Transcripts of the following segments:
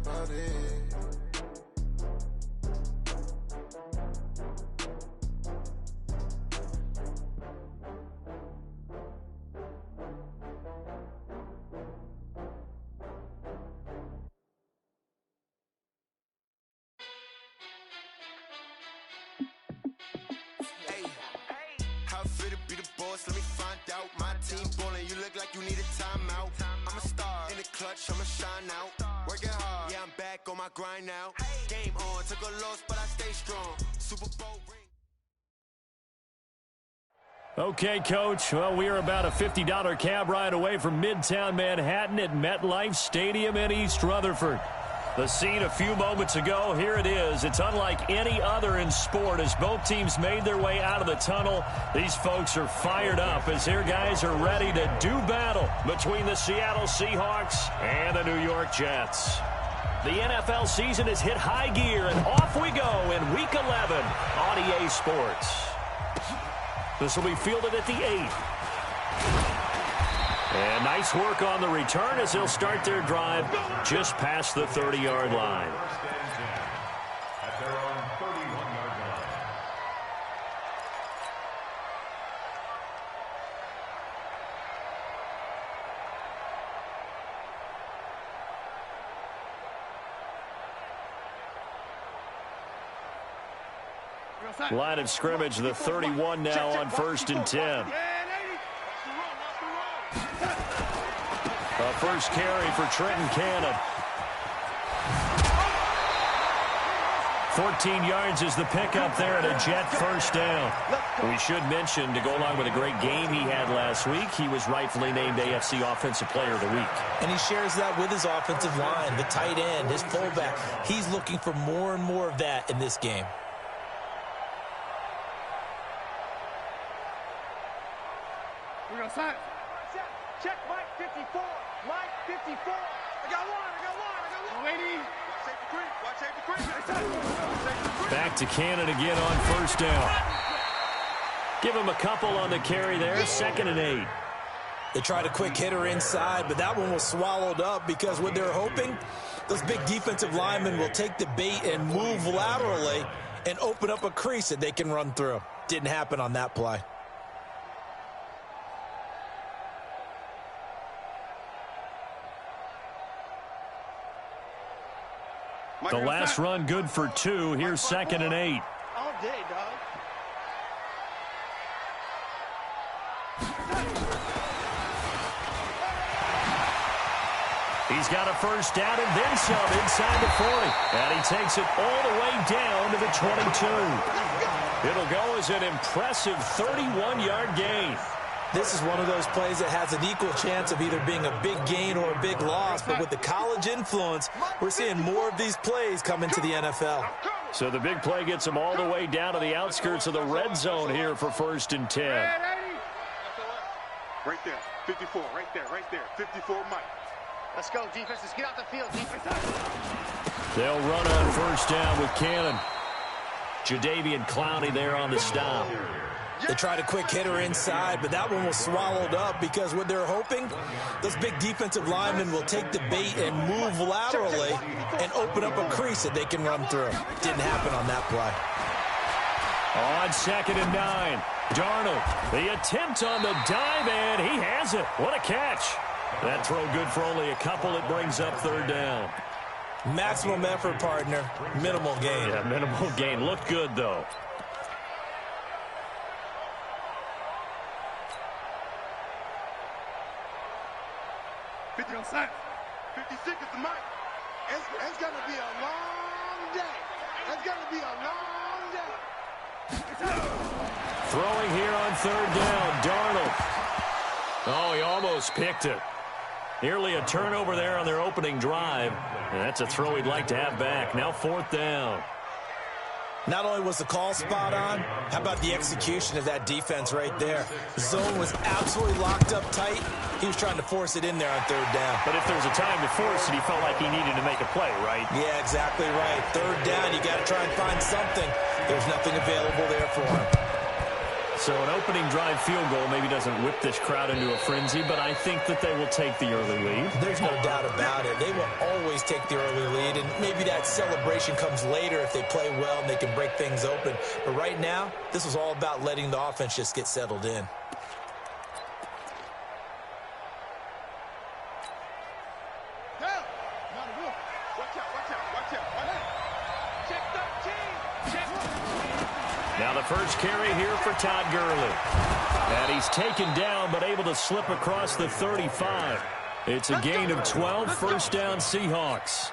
about it. Fit to be the boss, let me find out. My team ballin', you look like you need a timeout. I'm a star in the clutch, I'ma shine out. Working hard, yeah, I'm back on my grind now. Game on, took a loss, but I stay strong. Super Bowl ring. Okay, Coach. Well, we are about a $50 cab ride away from Midtown Manhattan at MetLife Stadium in East Rutherford. The scene a few moments ago, here it is. It's unlike any other in sport as both teams made their way out of the tunnel. These folks are fired up as their guys are ready to do battle between the Seattle Seahawks and the New York Jets. The NFL season has hit high gear, and off we go in Week 11 on EA Sports. This will be fielded at the 8. And nice work on the return as they'll start their drive just past the 30-yard line. At their own 31-yard line. Line of scrimmage, the 31 now on 1st and 10. A first carry for Trenton Cannon. 14 yards is the pickup there at a Jet first down. We should mention, to go along with a great game he had last week, he was rightfully named AFC Offensive Player of the Week. And he shares that with his offensive line, the tight end, his fullback. He's looking for more and more of that in this game. We're going to sign. Check Mike 54. Mike 54. I got one. Lady. Watch safety creep. Back to Cannon again on first down. Give him a couple on the carry there. 2nd and 8. They tried a quick hitter inside, but that one was swallowed up because what they're hoping, those big defensive linemen will take the bait and move laterally and open up a crease that they can run through. Didn't happen on that play. The last run good for 2. Here's 2nd and 8. All day, dog. He's got a first down and then some inside the 40. And he takes it all the way down to the 22. It'll go as an impressive 31-yard gain. This is one of those plays that has an equal chance of either being a big gain or a big loss. But with the college influence, we're seeing more of these plays come into the NFL. So the big play gets him all the way down to the outskirts of the red zone here for 1st and 10. Right there. 54. Right there. 54, Mike. Let's go, defense. Let's get out the field, defense. They'll run on first down with Cannon. Jadeveon Clowney there on the stop. They tried a quick hitter inside, but that one was swallowed up because what they're hoping, those big defensive linemen will take the bait and move laterally and open up a crease that they can run through. Didn't happen on that play. On 2nd and 9, Darnold, the attempt on the dive, and he has it. What a catch. That throw good for only a couple. It brings up 3rd down. Maximum effort, partner. Minimal gain. Yeah, minimal gain. Looked good, though. On side. 56 is the mic. It's going to be a long day. It's going to be a long day. Throwing here on 3rd down, Darnold. Oh, he almost picked it. Nearly a turnover there on their opening drive. And that's a throw he'd like to have back. Now 4th down. Not only was the call spot on, how about the execution of that defense right there? The zone was absolutely locked up tight. He was trying to force it in there on 3rd down. But if there's a time to force it, he felt like he needed to make a play, right? Yeah, exactly right. 3rd down, you got to try and find something. There's nothing available there for him. So an opening drive field goal maybe doesn't whip this crowd into a frenzy, but I think that they will take the early lead. There's no doubt about it. They will always always take the early lead, and maybe that celebration comes later if they play well and they can break things open. But right now, this was all about letting the offense just get settled in. Now the first carry here for Todd Gurley. And he's taken down but able to slip across the 35. It's a gain of 12, first down Seahawks.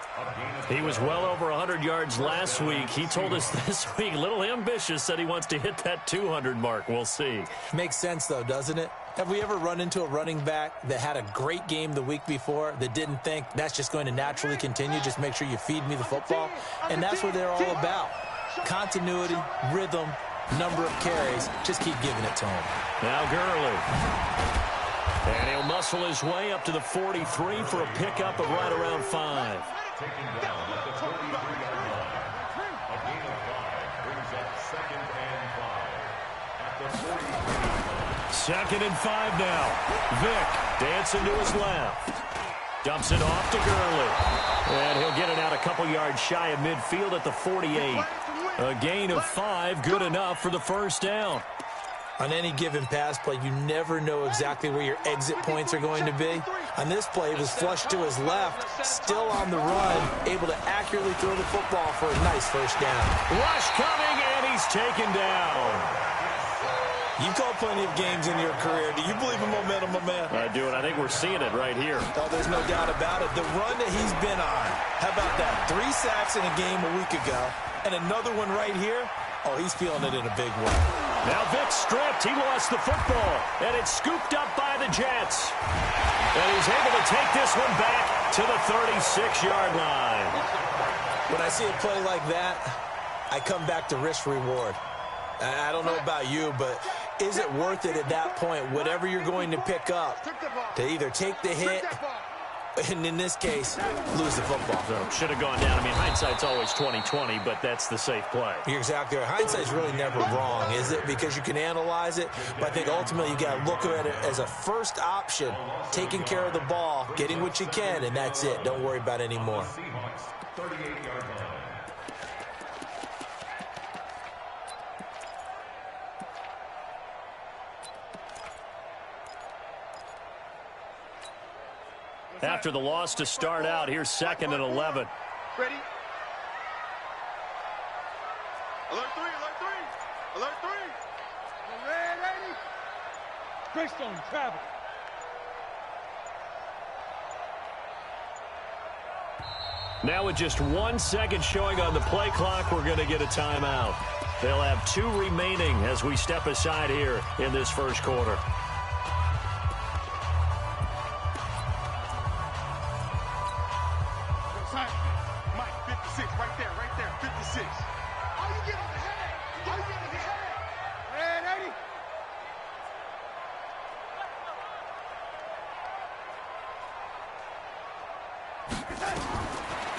He was well over 100 yards last week. He told us this week, a little ambitious, said he wants to hit that 200 mark. We'll see. Makes sense, though, doesn't it? Have we ever run into a running back that had a great game the week before that didn't think that's just going to naturally continue? Just make sure you feed me the football. And that's what they're all about. Continuity, rhythm, number of carries. Just keep giving it to him. Now Gurley. And he'll muscle his way up to the 43 for a pickup of right around 5. Taken down at the 33-yard line. A gain of 5 brings up 2nd and 5 at the 43. 2nd and 5 now. Vick dancing to his left. Dumps it off to Gurley. And he'll get it out a couple yards shy of midfield at the 48. A gain of 5, good enough for the first down. On any given pass play, you never know exactly where your exit points are going to be. On this play, it was flushed to his left, still on the run, able to accurately throw the football for a nice first down. Rush coming, and he's taken down. You've called plenty of games in your career. Do you believe in momentum, my man? I do, and I think we're seeing it right here. Oh, there's no doubt about it. The run that he's been on. How about that? 3 sacks in a game a week ago, and another one right here. Oh, he's feeling it in a big way. Now Vick stripped. He lost the football, and it's scooped up by the Jets. And he's able to take this one back to the 36-yard line. When I see a play like that, I come back to risk-reward. I don't know about you, but is it worth it at that point, whatever you're going to pick up, to either take the hit, and in this case, lose the football? So should have gone down. I mean, hindsight's always 20/20, but that's the safe play. You're exactly right. Hindsight's really never wrong, is it? Because you can analyze it, but I think ultimately you got to look at it as a first option, taking care of the ball, getting what you can, and that's it. Don't worry about any more. Seahawks, 38-yard line. After the loss to start out, here's 2nd and 11. Ready? Alert 3, alert 3, alert 3. Red 80. Greystone travel. Now with just 1 second showing on the play clock, we're going to get a timeout. They'll have 2 remaining as we step aside here in this first quarter.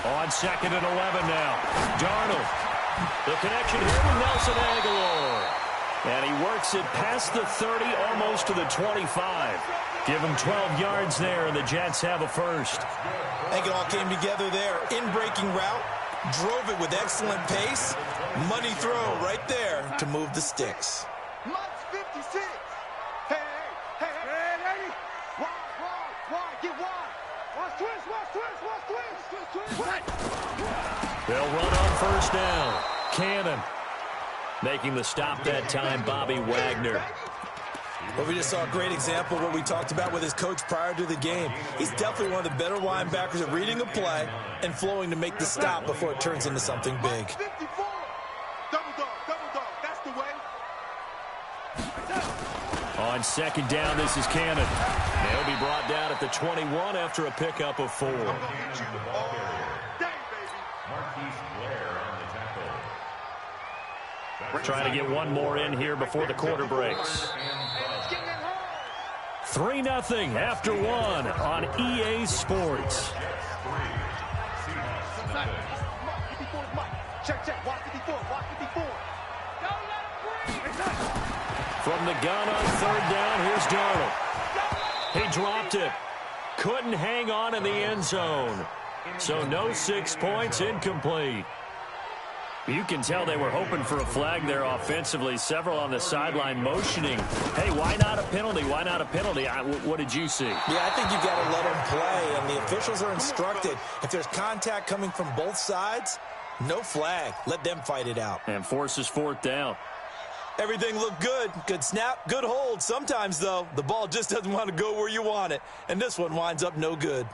On 2nd and 11 now. Darnold. The connection here with Nelson Aguilar. And he works it past the 30, almost to the 25. Give him 12 yards there, and the Jets have a first. I think it all came together there. In-breaking route. Drove it with excellent pace. Money throw right there to move the sticks. Mud's 56. Hey, hey, hey, hey, 80. Wide, get wide. Watch twist, watch twist, watch twist. They'll run on first down. Cannon. Making the stop that time, Bobby Wagner. Well, we just saw a great example of what we talked about with his coach prior to the game. He's definitely one of the better linebackers at reading a play and flowing to make the stop before it turns into something big. 54. Double dog, that's the way. On 2nd down, this is Cannon. They'll be brought down at the 21 after a pickup of 4. Trying to get one more in here before the quarter breaks. 3-0 after 1 on EA Sports. From the gun on 3rd down, here's Darnold. He dropped it. Couldn't hang on in the end zone. So no 6 points, incomplete. You can tell they were hoping for a flag there offensively. Several on the sideline motioning, hey, why not a penalty? Why not a penalty? What did you see? Yeah, I think you've got to let them play, and the officials are instructed. If there's contact coming from both sides, no flag. Let them fight it out. And forces 4th down. Everything looked good. Good snap, good hold. Sometimes, though, the ball just doesn't want to go where you want it, and this one winds up no good.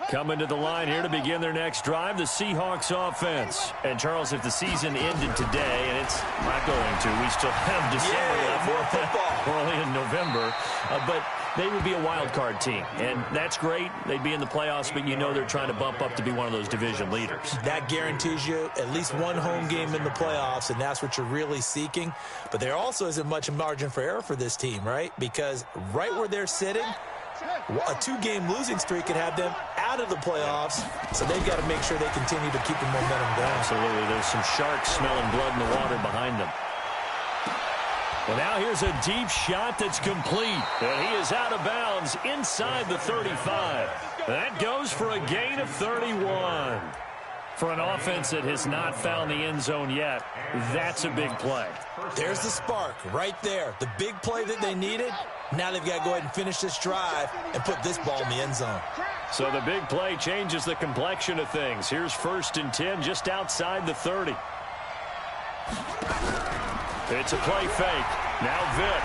Coming to the line here to begin their next drive, the Seahawks offense. And, Charles, if the season ended today, and it's not going to, we still have December left. More football. We're only in November. But they would be a wild card team, and that's great. They'd be in the playoffs, but you know they're trying to bump up to be one of those division leaders. That guarantees you at least one home game in the playoffs, and that's what you're really seeking. But there also isn't much margin for error for this team, right? Because right where they're sitting, a 2-game losing streak could have them out of the playoffs, so they've got to make sure they continue to keep the momentum going. Absolutely. There's some sharks smelling blood in the water behind them. Well, now here's a deep shot that's complete, and he is out of bounds inside the 35. That goes for a gain of 31. For an offense that has not found the end zone yet, that's a big play. There's the spark right there. The big play that they needed. Now they've got to go ahead and finish this drive and put this ball in the end zone. So the big play changes the complexion of things. Here's 1st and 10 just outside the 30. It's a play fake. Now Vick.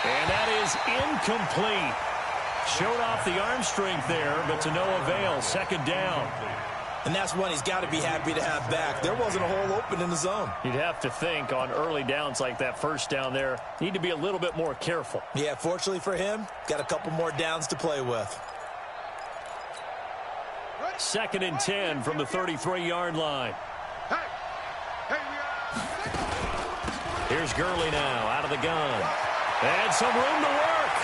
And that is incomplete. Showed off the arm strength there, but to no avail. 2nd down. And that's one he's got to be happy to have back. There wasn't a hole open in the zone. You'd have to think on early downs like that 1st down there, need to be a little bit more careful. Yeah, fortunately for him, got a couple more downs to play with. 2nd and 10 from the 33-yard line. Here's Gurley now out of the gun. And some room to work.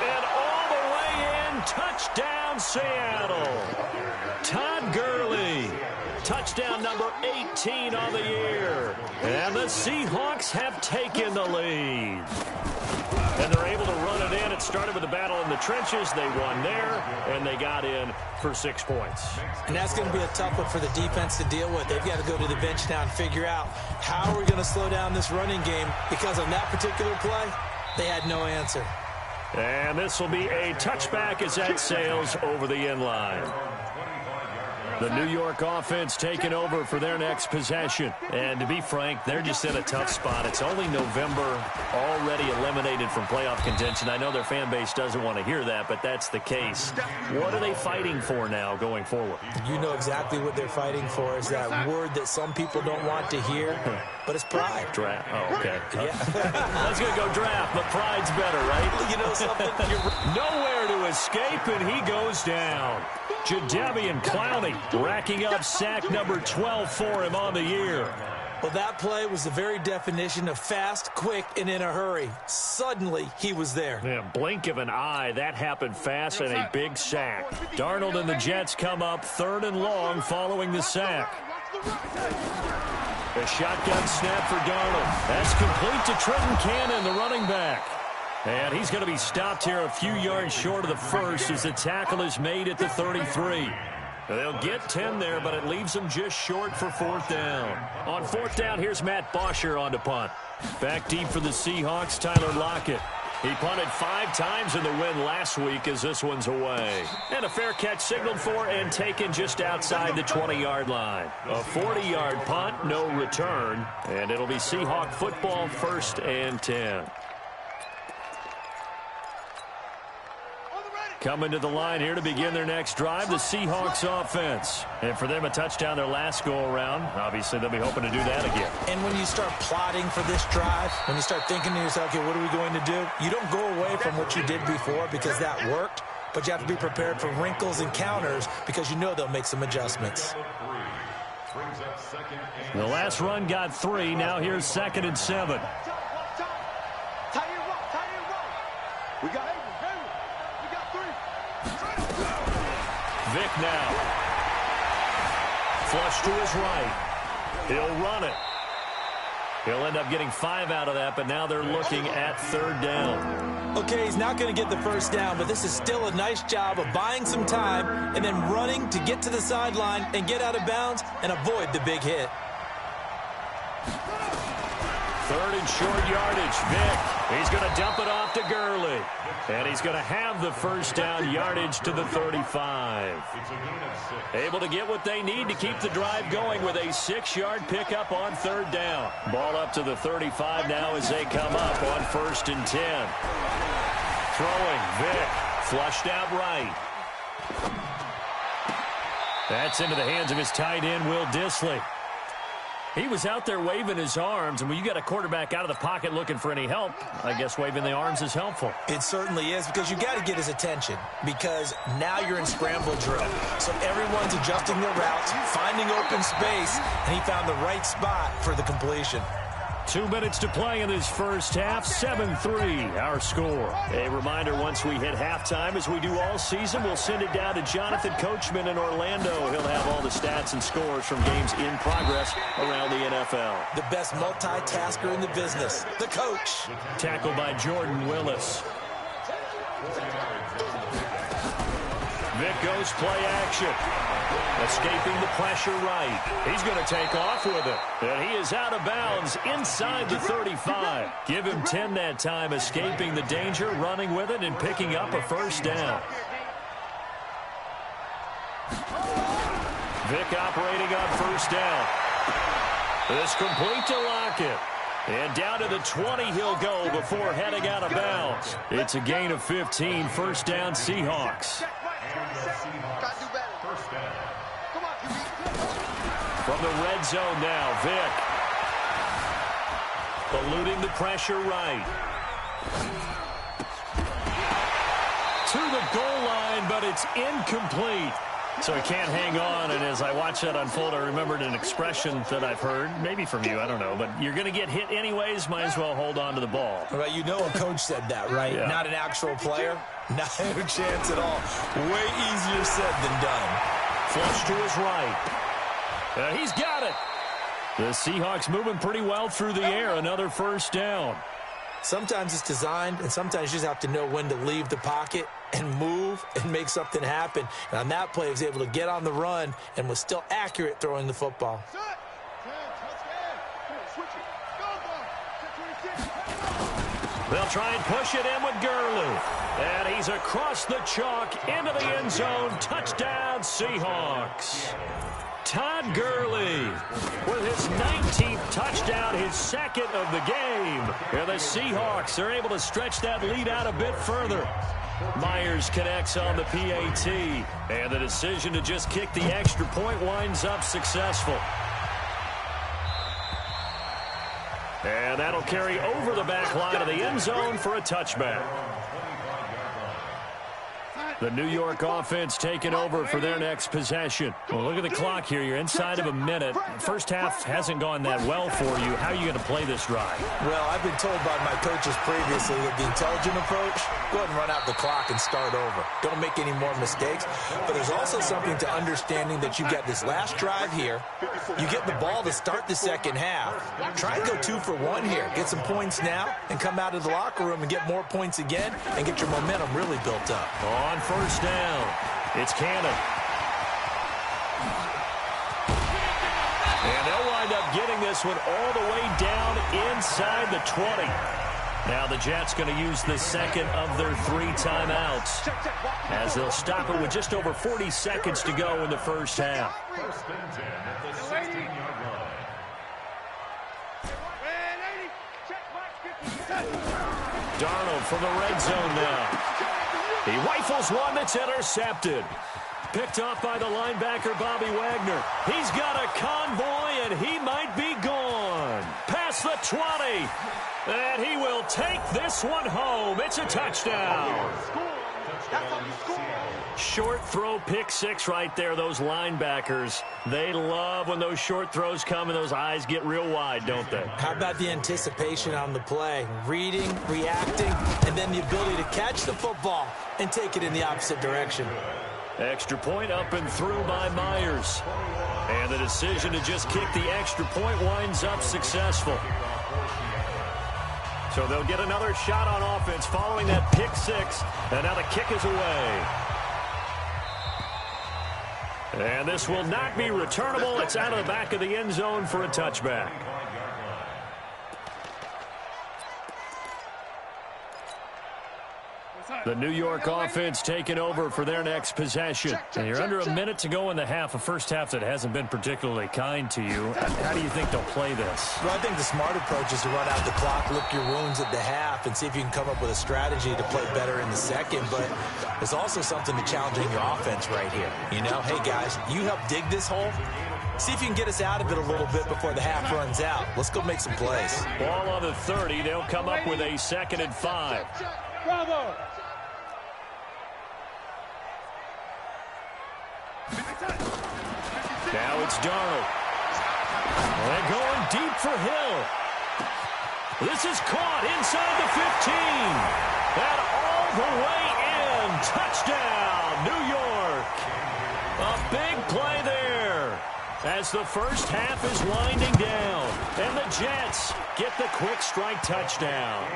And all the way in, touchdown Seattle. Todd Gurley, touchdown number 18 on the year. And the Seahawks have taken the lead. And they're able to run it in. It started with a battle in the trenches. They won there, and they got in for 6 points. And that's going to be a tough one for the defense to deal with. They've got to go to the bench now and figure out how are we going to slow down this running game, because on that particular play, they had no answer. And this will be a touchback as that sails over the end line. The New York offense taking over for their next possession. And to be frank, they're just in a tough spot. It's only November, already eliminated from playoff contention. I know their fan base doesn't want to hear that, but that's the case. What are they fighting for now going forward? You know exactly what they're fighting for. Is that word that some people don't want to hear, but it's pride. Draft. Oh, okay. Yeah. I was going to go draft, but pride's better, right? You know something? Nowhere to escape, and he goes down. Jadeveon Clowney racking up sack number 12 for him on the year. Well, that play was the very definition of fast, quick, and in a hurry. Suddenly, he was there. Yeah, blink of an eye, that happened fast, and a big sack. Darnold and the Jets come up 3rd and long following the sack. A shotgun snap for Darnold. That's complete to Trenton Cannon, the running back. And he's going to be stopped here a few yards short of the first as the tackle is made at the 33. They'll get 10 there, but it leaves them just short for 4th down. On 4th down, here's Matt Bosher on to punt. Back deep for the Seahawks, Tyler Lockett. He punted 5 times in the win last week as this one's away. And a fair catch signaled for and taken just outside the 20-yard line. A 40-yard punt, no return, and it'll be Seahawk football 1st and 10. Coming to the line here to begin their next drive, the Seahawks offense. And for them, a touchdown their last go-around. Obviously, they'll be hoping to do that again. And when you start plotting for this drive, when you start thinking to yourself, okay, what are we going to do? You don't go away from what you did before because that worked, but you have to be prepared for wrinkles and counters because you know they'll make some adjustments. The last run got 3. Now here's 2nd and 7. We got 3. Vick now. Flush to his right. He'll run it. He'll end up getting 5 out of that, but now they're looking at 3rd down. Okay, he's not going to get the first down, but this is still a nice job of buying some time and then running to get to the sideline and get out of bounds and avoid the big hit. 3rd and short yardage. Vick, he's going to dump it off to Gurley. And he's going to have the first down, yardage to the 35. Able to get what they need to keep the drive going with a 6-yard pickup on 3rd down. Ball up to the 35 now as they come up on 1st and 10. Throwing, Vick, flushed out right. That's into the hands of his tight end, Will Dissly. He was out there waving his arms, and when you got a quarterback out of the pocket looking for any help, I guess waving the arms is helpful. It certainly is, because you got to get his attention, because now you're in scramble drill. So everyone's adjusting their routes, finding open space, and he found the right spot for the completion. 2 minutes to play in this first half, 7-3 our score. A reminder, once we hit halftime, as we do all season, we'll send it down to Jonathan Coachman in Orlando. He'll have all the stats and scores from games in progress around the NFL. The best multitasker in the business, the coach. Tackled by Jordan Willis. Vick goes play action. Escaping the pressure right. He's going to take off with it. And he is out of bounds inside the 35. Give him 10 that time, escaping the danger, running with it, and picking up a first down. Vick operating on first down. This complete to Lockett. And down to the 20 he'll go before heading out of bounds. It's a gain of 15, first down Seahawks. From the red zone now, Vick. Eluding the pressure right. To the goal line, but it's incomplete. So he can't hang on, and as I watch that unfold, I remembered an expression that I've heard, maybe from you, I don't know, but you're going to get hit anyways, might as well hold on to the ball. Well, you know a coach said that, right? Yeah. Not an actual player? Not a chance at all. Way easier said than done. Flush to his right. He's got it. The Seahawks moving pretty well through the air. Another first down. Sometimes it's designed, and sometimes you just have to know when to leave the pocket and move and make something happen. And on that play, he was able to get on the run and was still accurate throwing the football. They'll try and push it in with Gurley. And he's across the chalk into the end zone. Touchdown, Seahawks. Todd Gurley with his 19th touchdown, his second of the game. And the Seahawks are able to stretch that lead out a bit further. Myers connects on the PAT. And the decision to just kick the extra point winds up successful. And that'll carry over the back line of the end zone for a touchback. The New York offense taking over for their next possession. Well, look at the clock here. You're inside of a minute. First half hasn't gone that well for you. How are you going to play this drive? Well, I've been told by my coaches previously that the intelligent approach, go ahead and run out the clock and start over. Don't make any more mistakes. But there's also something to understanding that you got this last drive here. You get the ball to start the second half. Try and go 2 for 1 here. Get some points now and come out of the locker room and get more points again and get your momentum really built up. On first down, it's Cannon. And they'll wind up getting this one all the way down inside the 20. Now the Jets going to use the second of their 3 timeouts as they'll stop it with just over 40 seconds to go in the first half. First and 10 at the 16-yard line. Darnold from the red zone now. He rifles one that's intercepted. Picked off by the linebacker, Bobby Wagner. He's got a convoy, and he might be gone. Past the 20. And he will take this one home. It's a touchdown. Short throw, pick 6 right there. Those linebackers, they love when those short throws come and those eyes get real wide, don't they? How about the anticipation on the play? Reading, reacting, and then the ability to catch the football and take it in the opposite direction. Extra point up and through by Myers. And the decision to just kick the extra point winds up successful. So they'll get another shot on offense following that pick six. And now the kick is away. And this will not be returnable. It's out of the back of the end zone for a touchback. The New York offense taking over for their next possession. And you're under a minute to go in the half, a first half that hasn't been particularly kind to you. How do you think they'll play this? Well, I think the smart approach is to run out the clock, lick your wounds at the half, and see if you can come up with a strategy to play better in the second. But there's also something to challenging your offense right here. You know, hey, guys, you help dig this hole. See if you can get us out of it a little bit before the half runs out. Let's go make some plays. Ball on the 30. They'll come up with a 2nd and 5. Bravo. Now it's Darnold. They're going deep for Hill. This is caught inside the 15. And all the way in. Touchdown, New York. A big play there as the first half is winding down. And the Jets get the quick strike touchdown.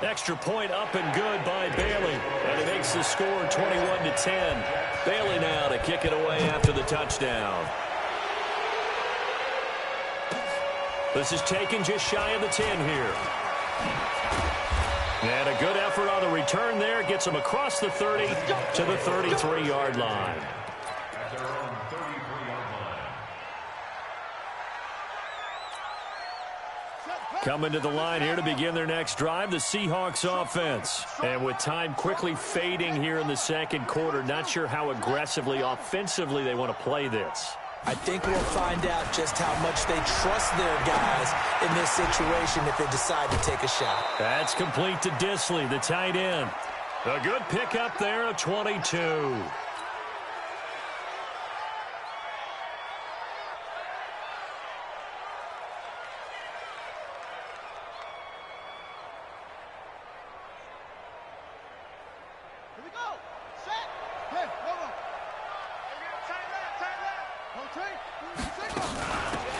Extra point up and good by Bailey. And it makes the score 21-10. Bailey now to kick it away after the touchdown. This is taken just shy of the 10 here. And a good effort on the return there. Gets him across the 30 to the 33-yard line. Coming to the line here to begin their next drive, the Seahawks offense. And with time quickly fading here in the second quarter, not sure how aggressively, offensively they want to play this. I think we'll find out just how much they trust their guys in this situation if they decide to take a shot. That's complete to Disley, the tight end. A good pickup there of 22.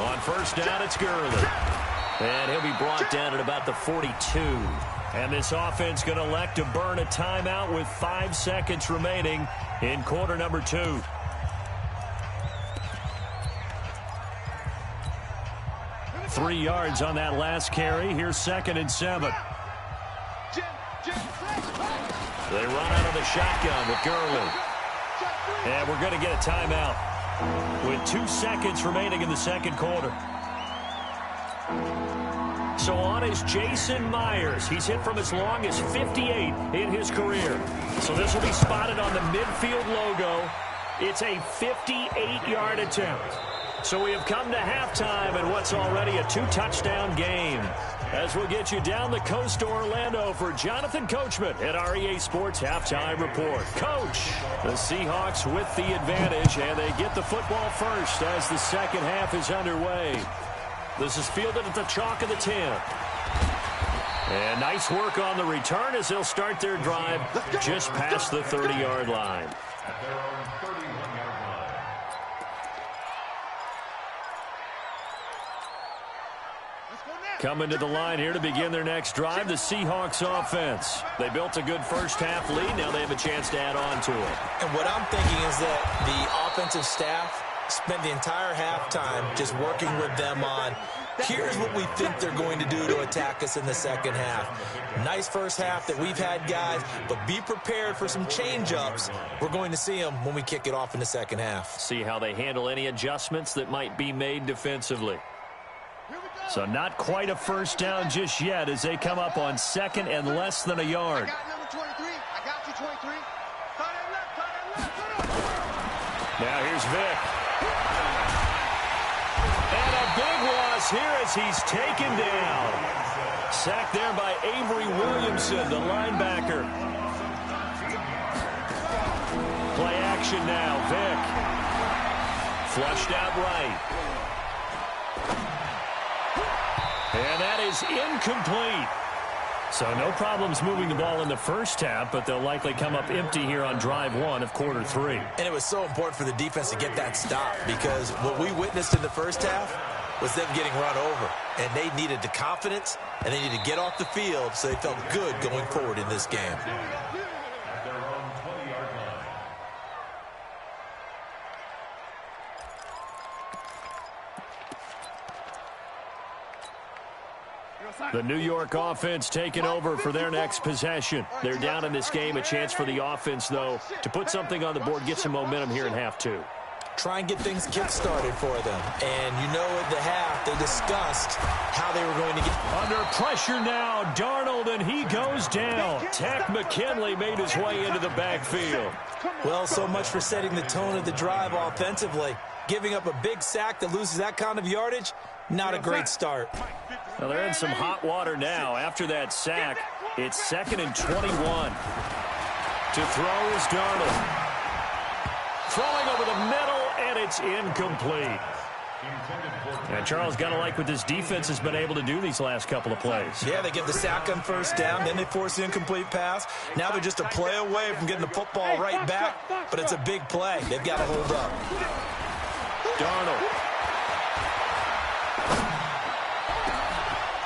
On first down, it's Gurley. And he'll be brought down at about the 42. And this offense going to elect to burn a timeout with 5 seconds remaining in quarter number 2. Three yards on that last carry. Here's 2nd and 7. They run out of the shotgun with Gurley. And we're going to get a timeout with 2 seconds remaining in the second quarter. So on is Jason Myers. He's hit from as long as 58 in his career. So this will be spotted on the midfield logo. It's a 58-yard attempt. So we have come to halftime in what's already a 2-touchdown game. As we'll get you down the coast to Orlando for Jonathan Coachman at our EA Sports Halftime Report. Coach, the Seahawks with the advantage, and they get the football first as the second half is underway. This is fielded at the chalk of the 10. And nice work on the return as they'll start their drive just past the 30-yard line. Coming to the line here to begin their next drive, the Seahawks offense. They built a good first half lead. Now they have a chance to add on to it. And what I'm thinking is that the offensive staff spent the entire halftime just working with them on, here's what we think they're going to do to attack us in the second half. Nice first half that we've had, guys, but be prepared for some change-ups. We're going to see them when we kick it off in the second half. See how they handle any adjustments that might be made defensively. So not quite a first down just yet as they come up on 2nd and less than a yard. I got number 23. I got you, 23. Turn it left, turn it left. Now here's Vic. And a big loss here as he's taken down. Sacked there by Avery Williamson, the linebacker. Play action now, Vic. Flushed out right. And that is incomplete. So no problems moving the ball in the first half, but they'll likely come up empty here on drive 1 of quarter 3. And it was so important for the defense to get that stop because what we witnessed in the first half was them getting run over. and they needed the confidence, and they needed to get off the field so they felt good going forward in this game. At their own 20-yard line. The New York offense taking over for their next possession. They're down in this game. A chance for the offense, though, to put something on the board, get some momentum here in half two. Try and get things kick-started for them. And you know at the half, they discussed how they were going to get... Under pressure now, Darnold, and he goes down. Tack McKinley made his way into the backfield. Well, so much for setting the tone of the drive offensively. Giving up a big sack that loses that kind of yardage, not a great start. Well, they're in some hot water now. After that sack, it's 2nd and 21. To throw is Darnold. Throwing over the middle, and it's incomplete. And Charles, got to like what this defense has been able to do these last couple of plays. Yeah, they get the sack on first down, then they force the incomplete pass. Now they're just a play away from getting the football right back, but it's a big play. They've got to hold up. Darnold.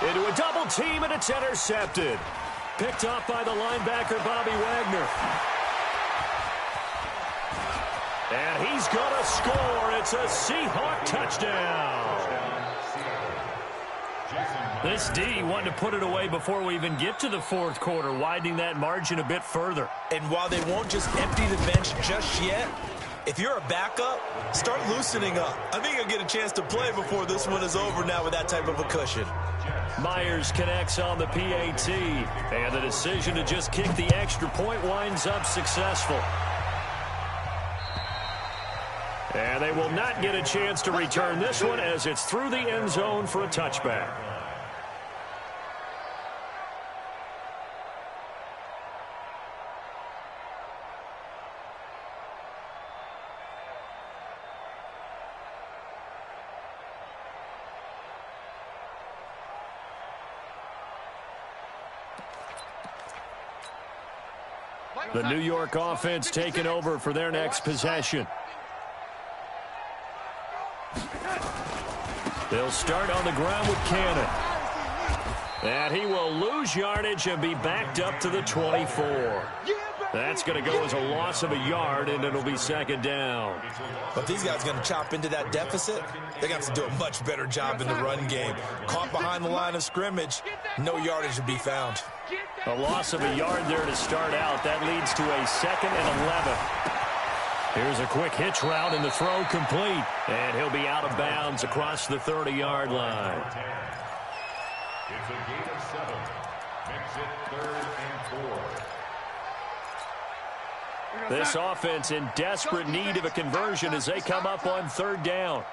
Into a double team, and it's intercepted. Picked off by the linebacker, Bobby Wagner. And he's going to score. It's a Seahawk touchdown. This D wanted to put it away before we even get to the fourth quarter, widening that margin a bit further. And while they won't just empty the bench just yet, if you're a backup, start loosening up. I think you'll get a chance to play before this one is over now with that type of a cushion. Myers connects on the PAT, and the decision to just kick the extra point winds up successful. And they will not get a chance to return this one as it's through the end zone for a touchback. The New York offense taking over for their next possession. They'll start on the ground with Cannon. And he will lose yardage and be backed up to the 24. That's going to go as a loss of a yard, and it'll be 2nd down. But these guys are going to chop into that deficit. They're going to have to do a much better job in the run game. Caught behind the line of scrimmage, no yardage to be found. A loss of a yard there to start out. That leads to a 2nd and 11. Here's a quick hitch route, and the throw complete. And he'll be out of bounds across the 30-yard line. It's a gain of 7. Makes it 3rd and 4. This offense in desperate need of a conversion as they come up on 3rd down.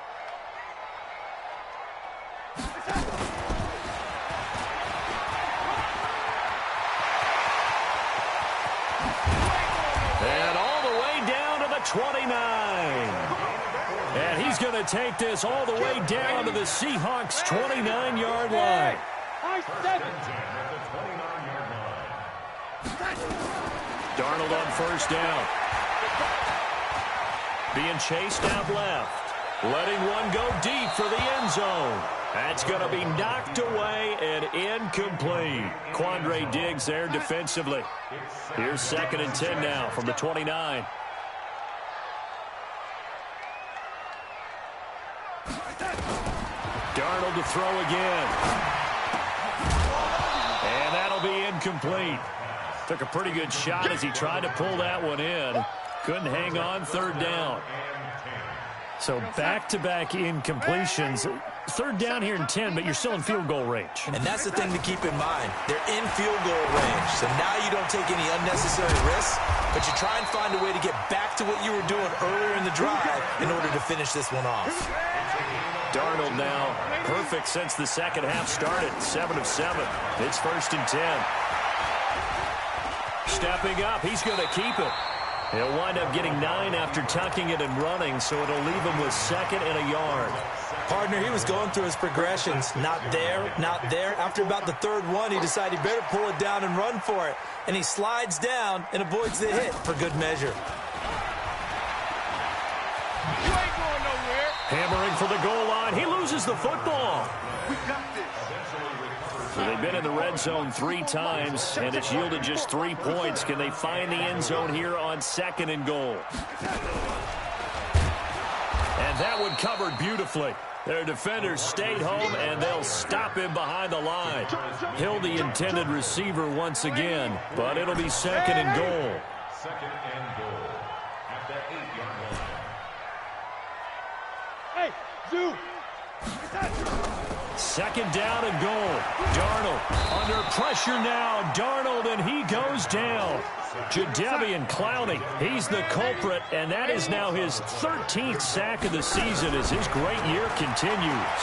And all the way down to the 29. And he's going to take this all the way down to the Seahawks' 29-yard line. Darnold on 1st down. Being chased out left. Letting one go deep for the end zone. That's going to be knocked away and incomplete. Quandre Diggs there defensively. Here's 2nd and 10 now from the 29. Darnold to throw again. And that'll be incomplete. Took a pretty good shot as he tried to pull that one in. Couldn't hang on 3rd down. So back-to-back incompletions. 3rd down here in 10, but you're still in field goal range. And that's the thing to keep in mind. They're in field goal range. So now you don't take any unnecessary risks, but you try and find a way to get back to what you were doing earlier in the drive in order to finish this one off. Darnold now perfect since the second half started. 7 of 7. It's 1st and 10. Stepping up, he's going to keep it. He'll wind up getting 9 after tucking it and running, so it'll leave him with 2nd and a yard. Partner, he was going through his progressions. Not there, not there. After about the 3rd one, he decided he better pull it down and run for it. And he slides down and avoids the hit for good measure. You ain't going nowhere. Hammering for the goal line. He loses the football. We got this. So they've been in the red zone 3 times, and it's yielded just 3 points. Can they find the end zone here on 2nd and goal? And that one covered beautifully. Their defenders stayed home, and they'll stop him behind the line. He'll the intended receiver once again, but it'll be 2nd and goal. 2nd and goal at the 8-yard line. Hey, Zoo. 2nd down and goal. Darnold under pressure now. Darnold, and he goes down. Jadeveon Clowney, he's the culprit, and that is now his 13th sack of the season as his great year continues.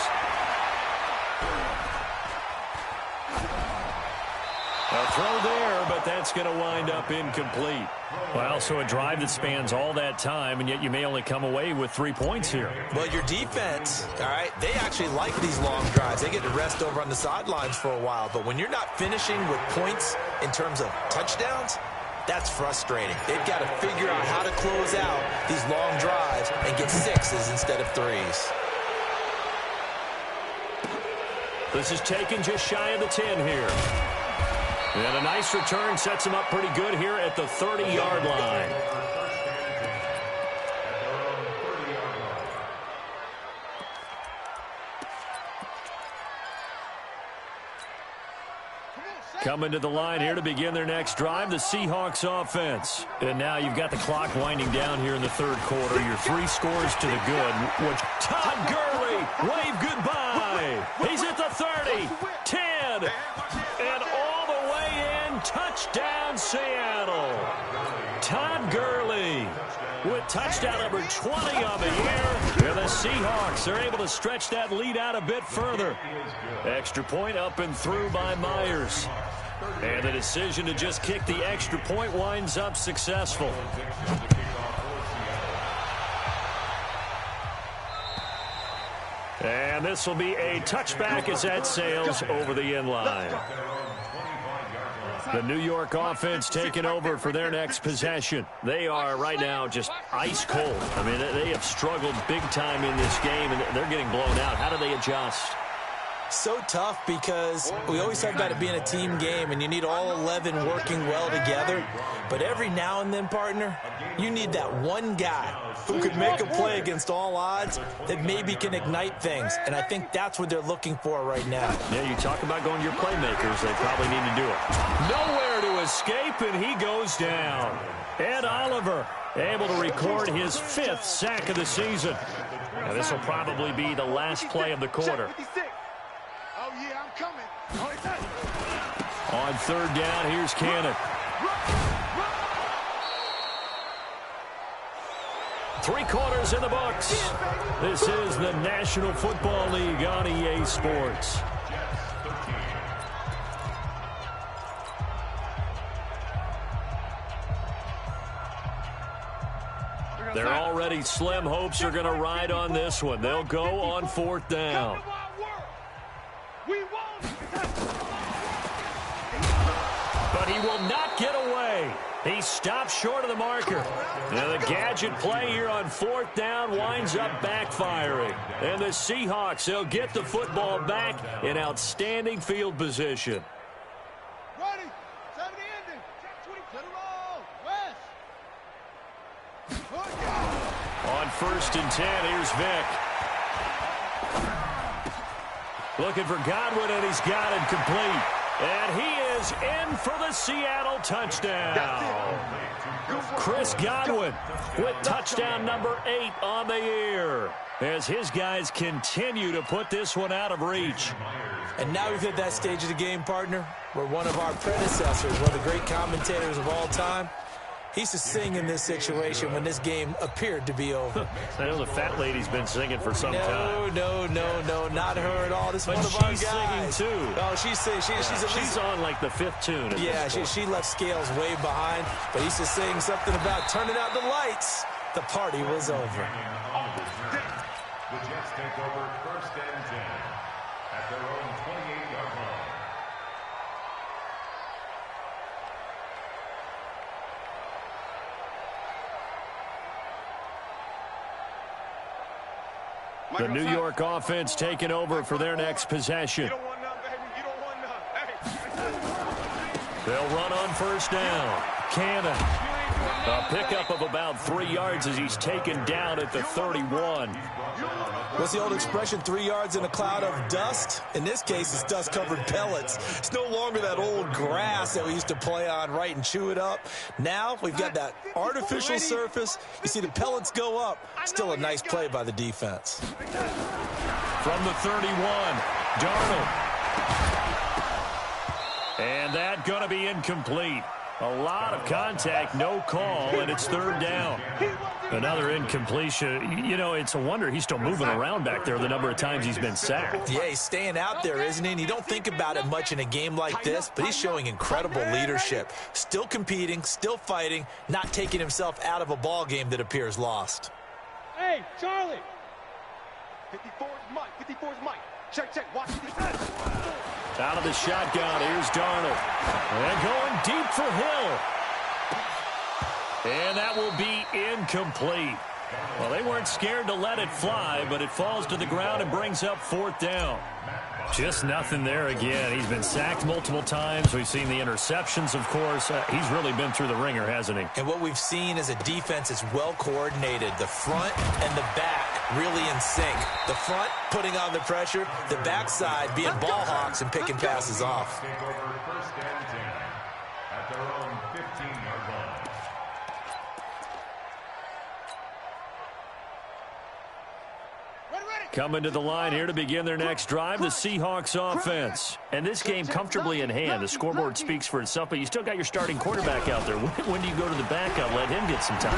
A throw there, but that's going to wind up incomplete. Well, so a drive that spans all that time, and yet you may only come away with 3 points here. Well, your defense, all right, they actually like these long drives. They get to rest over on the sidelines for a while. But when you're not finishing with points in terms of touchdowns, that's frustrating. They've got to figure out how to close out these long drives and get 6s instead of 3s. This is taken just shy of the 10 here. And a nice return sets him up pretty good here at the 30-yard line. Coming to the line here to begin their next drive, the Seahawks offense. And now you've got the clock winding down here in the 3rd quarter. Your 3 scores to the good. Which Todd Gurley, wave goodbye. He's at the 30, 10, and all the way in. Touchdown, Seattle. Todd Gurley with touchdown number 20 on the year. And the Seahawks are able to stretch that lead out a bit further. Extra point up and through by Myers. And the decision to just kick the extra point winds up successful. And this will be a touchback as that sails over the end line. The New York offense taking over for their next possession. They are right now just ice cold. I mean, they have struggled big time in this game, and they're getting blown out. How do they adjust? So tough because we always talk about it being a team game and you need all 11 working well together. But every now and then, partner, you need that one guy who could make a play against all odds that maybe can ignite things. And I think that's what they're looking for right now. Yeah, you talk about going to your playmakers. They probably need to do it. Nowhere to escape, and he goes down. Ed Oliver able to record his 5th sack of the season. Now, this will probably be the last play of the quarter. Oh, yeah, I'm coming. On 3rd down, here's Cannon. 3 quarters in the books. This is the National Football League on EA Sports. Their already slim hopes are going to ride on this one. They'll go on 4th down. But he will not get away. He stops short of the marker. Now the gadget play here on 4th down winds up backfiring. And the Seahawks, they'll get the football back in outstanding field position. Ready. 70 ending. Check 20 to the roll. West. On 1st and 10, here's Vick. Looking for Godwin, and he's got it complete. And he is in for the Seattle touchdown. Chris Godwin with touchdown number 8 on the year as his guys continue to put this one out of reach. And now we've hit that stage of the game, partner, where one of our predecessors, one of the great commentators of all time, he used to sing in this situation when this game appeared to be over. I know the fat lady's been singing for some time. No, not her at all. This is one of our guys. She's singing too. Oh, she's on like the 5th tune. Yeah, she left Scales way behind, but he used to sing something about turning out the lights. The party was over. The Jets take over 1st and 10 at their own 28-yard line. The New York offense taking over for their next possession. You don't want none, baby. You don't want none. They'll run on first down. Cannon. A pickup of about 3 yards as he's taken down at the 31. What's the old expression, 3 yards in a cloud of dust? In this case, it's dust-covered pellets. It's no longer that old grass that we used to play on, right, and chew it up. Now we've got that artificial surface. You see the pellets go up. Still a nice play by the defense. From the 31, Darnold. And that going to be incomplete. A lot of contact, no call, and it's third down. Another incompletion. You know, it's a wonder he's still moving around back there the number of times he's been sacked. Yeah, he's staying out there, isn't he? And you don't think about it much in a game like this, but he's showing incredible leadership. Still competing, still fighting, not taking himself out of a ball game that appears lost. Hey, Charlie. 54's Mike. 54's Mike. Check. Watch this. Out of the shotgun, here's Darnold. And going deep for Hill. And that will be incomplete. Well, they weren't scared to let it fly, but it falls to the ground and brings up fourth down. Just nothing there again. He's been sacked multiple times. We've seen the interceptions, of course. He's really been through the ringer, hasn't he? And what we've seen is a defense that's well coordinated. The front and the back really in sync. The front putting on the pressure, the backside being ball hawks and picking passes off. Take over first and 10 at their own 15-yard line. Coming to the line here to begin their next drive, the Seahawks offense. And this game comfortably in hand. The scoreboard speaks for itself, but you still got your starting quarterback out there. When do you go to the backup, let him get some time?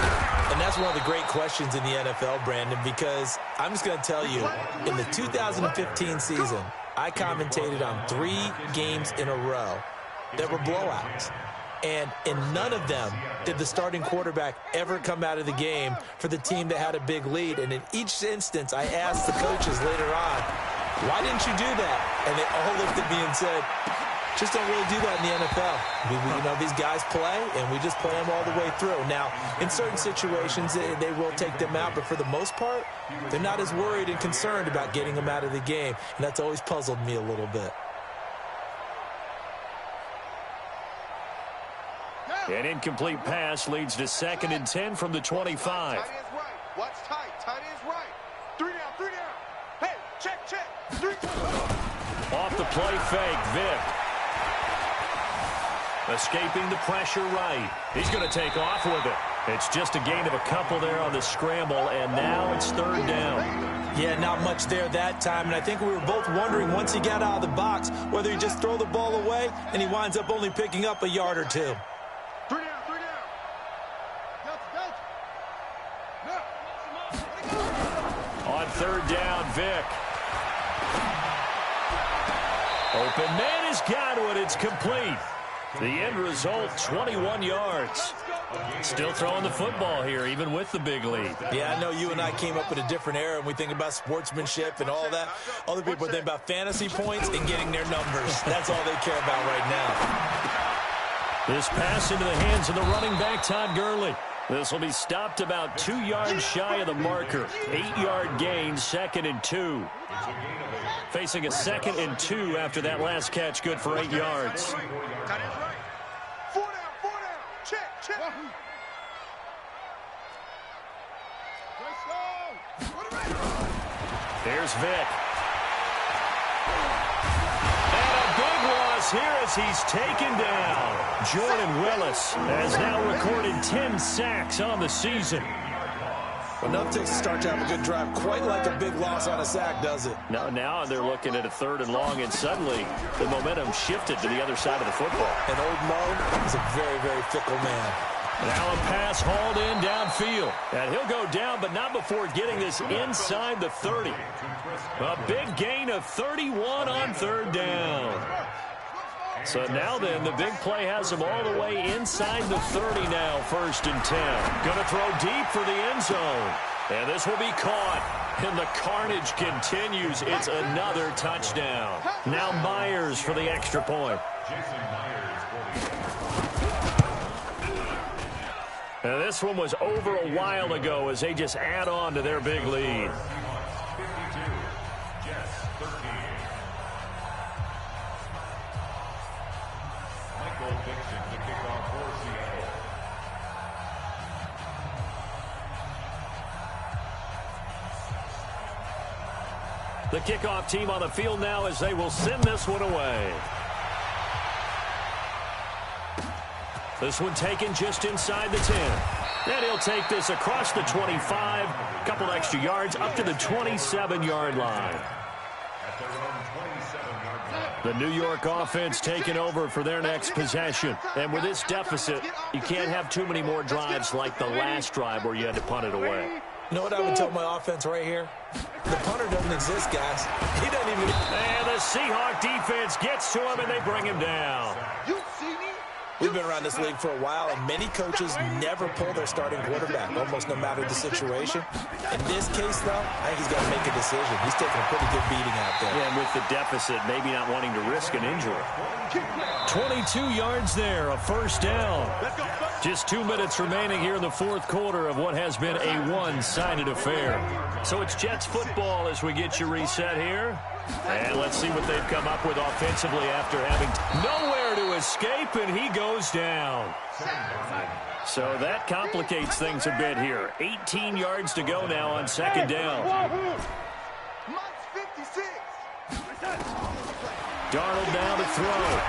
And that's one of the great questions in the NFL, Brandon, because I'm just going to tell you, in the 2015 season, I commentated on 3 games in a row that were blowouts. And in none of them did the starting quarterback ever come out of the game for the team that had a big lead. And in each instance, I asked the coaches later on, why didn't you do that? And they all looked at me and said, just don't really do that in the NFL. You know, these guys play, and we just play them all the way through. Now, in certain situations, they will take them out, but for the most part, they're not as worried and concerned about getting them out of the game. And that's always puzzled me a little bit. An incomplete pass leads to 2nd and 10 from the 25. Tight end's right. Watch tight. Tight end's right. 3 down. Hey, check. 3. Off the play fake, Vick. Escaping the pressure right. He's going to take off with it. It's just a gain of a couple there on the scramble, and now it's third down. Yeah, not much there that time, and I think we were both wondering once he got out of the box whether he just throw the ball away and he winds up only picking up a yard or 2. 3 down. On third down, Vick. Open man has got it. It's complete. The end result, 21 yards. Still throwing the football here, even with the big lead. Yeah, I know you and I came up in a different era, and we think about sportsmanship and all that. Other people think about fantasy points and getting their numbers. That's all they care about right now. This pass into the hands of the running back, Todd Gurley. This will be stopped about 2 yards shy of the marker. 8-yard gain, 2nd and 2. Facing a 2nd and 2 after that last catch, good for 8 yards. Tight end's right. 4 down. Check. There's Vick. And a big loss here as he's taken down. Jordan Willis has now recorded 10 sacks on the season. Enough to start to have a good drive. Quite like a big loss on a sack, does it? Now they're looking at a 3rd and long, and suddenly the momentum shifted to the other side of the football. And old Mo is a very, very fickle man. Now a pass hauled in downfield. And he'll go down, but not before getting this inside the 30. A big gain of 31 on third down. So now then, the big play has him all the way inside the 30 now, 1st and 10. Going to throw deep for the end zone. And this will be caught. And the carnage continues. It's another touchdown. Now Myers for the extra point. And this one was over a while ago as they just add on to their big lead. Dixon to kick off for Seattle. The kickoff team on the field now as they will send this one away. This one taken just inside the 10. And he'll take this across the 25, a couple extra yards up to the 27-yard line. The New York offense taking over for their next possession. And with this deficit, you can't have too many more drives like the last drive where you had to punt it away. You know what I would tell my offense right here? The punter doesn't exist, guys. He doesn't even... And the Seahawk defense gets to him, and they bring him down. You see me? We've been around this league for a while, and many coaches never pull their starting quarterback, almost no matter the situation. In this case, though, I think he's got to make a decision. He's taking a pretty good beating out there. Yeah, and with the deficit, maybe not wanting to risk an injury. 22 yards there, a first down. Just 2 minutes remaining here in the fourth quarter of what has been a one-sided affair. So it's Jets football as we get you reset here. And let's see what they've come up with offensively after having nowhere to escape, and he goes down. So that complicates things a bit here. 18 yards to go now on second down. Darnold down to throw.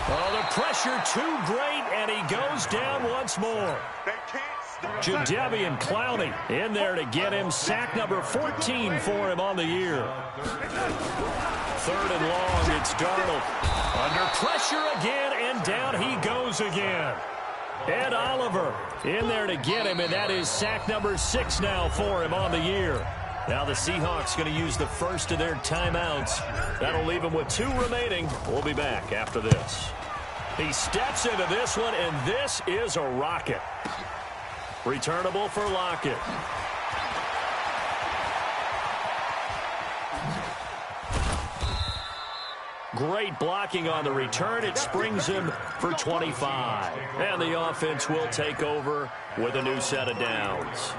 Oh, the pressure too great, and he goes down once more. Jadeveon Clowney in there to get him. Sack number 14 for him on the year. Third and long, it's Darnold. Under pressure again, and down he goes again. Ed Oliver in there to get him, and that is sack number 6 now for him on the year. Now the Seahawks going to use the first of their timeouts. That'll leave him with 2 remaining. We'll be back after this. He steps into this one, and this is a rocket. Returnable for Lockett. Great blocking on the return. It springs him for 25. And the offense will take over with a new set of downs.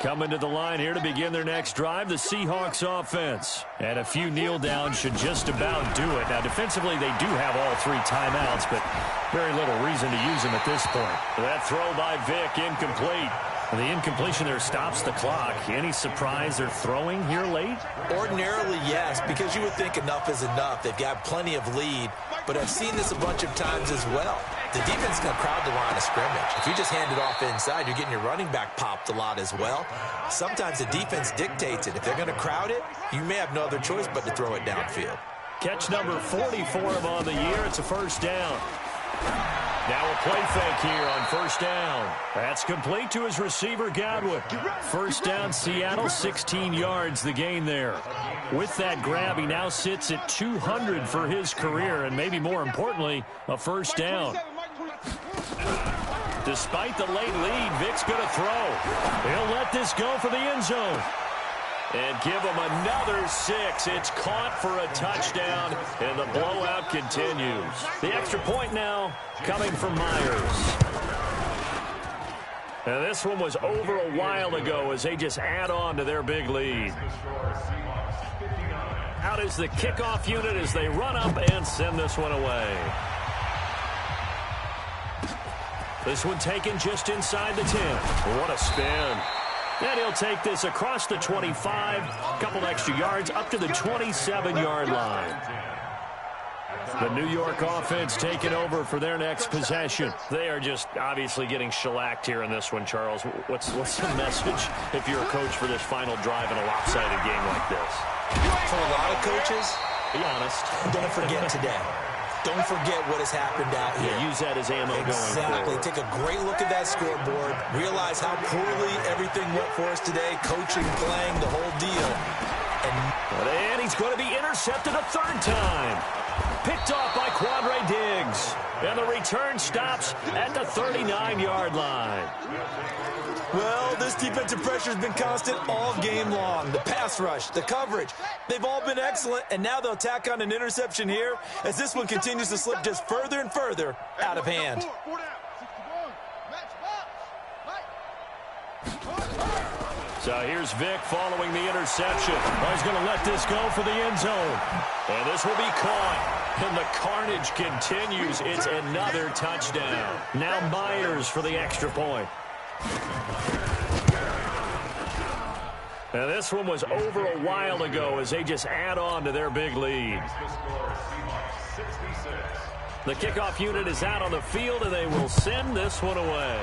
Coming to the line here to begin their next drive, the Seahawks offense. And a few kneel downs should just about do it. Now, defensively, they do have all 3 timeouts, but very little reason to use them at this point. That throw by Vick, incomplete. The incompletion there stops the clock. Any surprise they're throwing here late? Ordinarily, yes, because you would think enough is enough. They've got plenty of lead, but I've seen this a bunch of times as well. The defense can crowd the line of scrimmage. If you just hand it off inside, you're getting your running back popped a lot as well. Sometimes the defense dictates it. If they're going to crowd it, you may have no other choice but to throw it downfield. Catch number 40 for him on the year. It's a first down. Now a play fake here on first down. That's complete to his receiver, Godwin. First down, Seattle, 16 yards, the gain there. With that grab, he now sits at 200 for his career, and maybe more importantly, a first down. Despite the late lead, Vick's going to throw. He'll let this go for the end zone. And give him another 6. It's caught for a touchdown, and the blowout continues. The extra point now coming from Myers. And this one was over a while ago as they just add on to their big lead. Out is the kickoff unit as they run up and send this one away. This one taken just inside the 10. What a spin. And he'll take this across the 25, a couple extra yards up to the 27-yard line. The New York offense taking over for their next possession. They are just obviously getting shellacked here in this one, Charles. What's the message if you're a coach for this final drive in a lopsided game like this? For a lot of coaches, be honest. Don't forget today. Don't forget what has happened out here. Yeah, use that as ammo going forward. Take a great look at that scoreboard. Realize how poorly everything went for us today. Coaching, playing, the whole deal. And he's going to be intercepted a 3rd time. Picked off by Quandre Diggs. And the return stops at the 39-yard line. Well, this defensive pressure has been constant all game long. The pass rush, the coverage, they've all been excellent, and now they'll tack on an interception here as this one continues to slip just further and further out of hand. So here's Vic following the interception. Oh, he's going to let this go for the end zone. And this will be caught. And the carnage continues. It's another touchdown. Now Myers for the extra point. And this one was over a while ago as they just add on to their big lead. The kickoff unit is out on the field, and they will send this one away.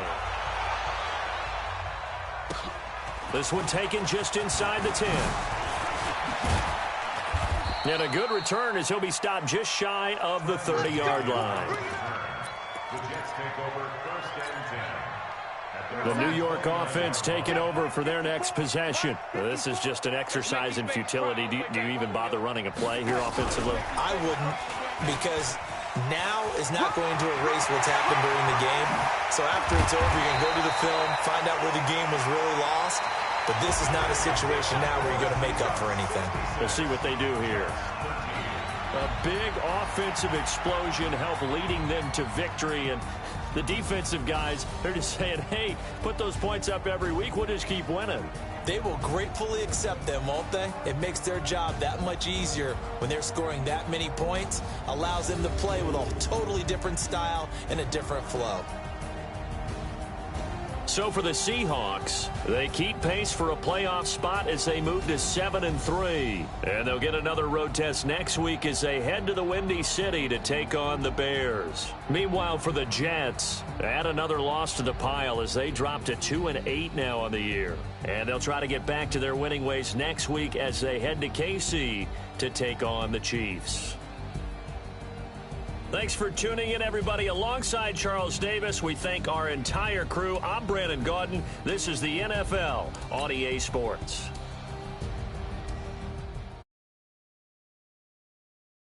This one taken just inside the 10. And a good return as he'll be stopped just shy of the 30-yard line. The Jets take over first and 10. The New York offense taking over for their next possession. This is just an exercise in futility. Do you even bother running a play here offensively? I wouldn't, because now is not going to erase what's happened during the game. So after it's over, you can go to the film, find out where the game was really lost. But this is not a situation now where you're going to make up for anything. We'll see what they do here. A big offensive explosion helped leading them to victory. And the defensive guys, they're just saying, hey, put those points up every week. We'll just keep winning. They will gratefully accept them, won't they? It makes their job that much easier when they're scoring that many points. Allows them to play with a totally different style and a different flow. So for the Seahawks, they keep pace for a playoff spot as they move to 7-3. And they'll get another road test next week as they head to the Windy City to take on the Bears. Meanwhile, for the Jets, add another loss to the pile as they drop to 2-8 now on the year. And they'll try to get back to their winning ways next week as they head to KC to take on the Chiefs. Thanks for tuning in, everybody. Alongside Charles Davis, we thank our entire crew. I'm Brandon Gaudin. This is the NFL on EA Sports.